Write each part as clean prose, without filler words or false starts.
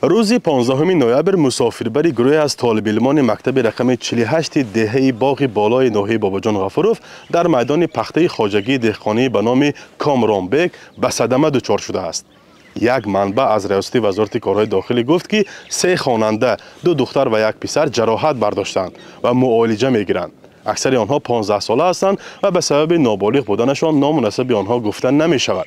روز 15 نوامبر مسافربری گروهی از طالب علمان مکتب رقم 48 دهه باغ بالای ناحیه باباجان غفوروف در میدان پخته خواجگی دهقانی به نام کامران بیگ به صدمه دچار شده است. یک منبع از ریاست وزارت کارهای داخلی گفت که 3 خواننده، 2 دختر و 1 پسر جراحت برداشتند و معالجه میگیرند. اکثر آنها 15 ساله هستند و به سبب نابالغ بودنشان نامناسب آنها گفتن نمی شود.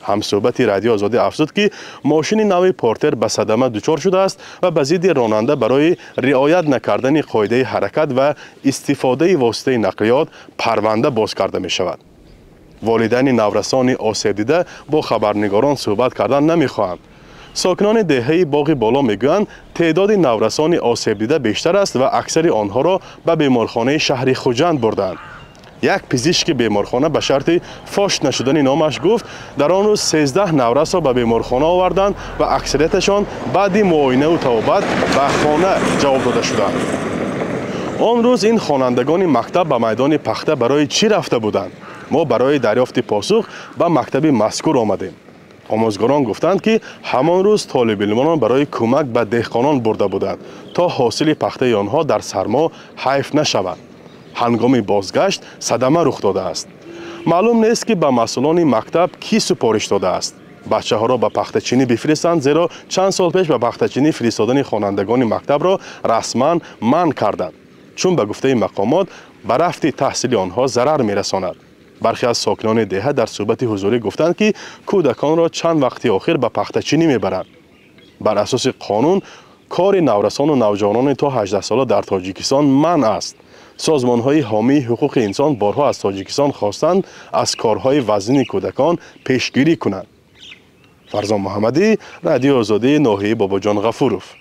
همصحبت رادیو آزادی افزود که ماشین نو پورتر به صدمه دچار شده است و به ضد راننده برای رعایت نکردن قاعده حرکت و استفاده واسطه نقلیات پرونده باز کرده می شود. والدین نورسان آسیب دیده با خبرنگاران صحبت کردن نمی خواهند. ساکنان دهه باغ بالا میگویند تعداد نورسان آسیب دیده بیشتر است و اکثر آنها را به بیمارخانه شهر خوجند بردند. یک پزشک بیمارخانه به شرط فاش نشدن نامش گفت در آن روز 13 نورس را به بیمارخانه آوردند و اکثریتشان بعد معاینه و توبت به خانه جواب داده شدند. آن روز این خوانندگان مکتب به میدان پخته برای چی رفته بودند؟ ما برای دریافت پاسخ به مکتب مذکور آمدیم. آموزگاران گفتند که همان روز طالب علمان برای کمک به دهقانان برده بودند تا حاصل پخته آنها در سرما حیف نشود. هنگام بازگشت صدمه رخ داده است. معلوم نیست که به مسئولان مکتب کی سپارش داده است. بچه ها را به پخته چینی بفرستند، زیرا چند سال پیش به پخته چینی فرستادن خوانندگان مکتب را رسما منع کردند، چون به گفته مقامات به رفت تحصیل آنها ضرر میرساند. برخی از ساکنان دهه در صحبت حضوری گفتند که کودکان را چند وقتی آخر به پخته چینی میبرند. بر اساس قانون کار نورسان و نوجوانان تا 18 ساله در تاجیکستان منع است. سازمان‌های حامی حقوق انسان بارها از تاجیکستان خواستند از کارهای وزین کودکان پیشگیری کنند. فرزان محمدی، رادیو آزادی ناحیه باباجان غفوروف.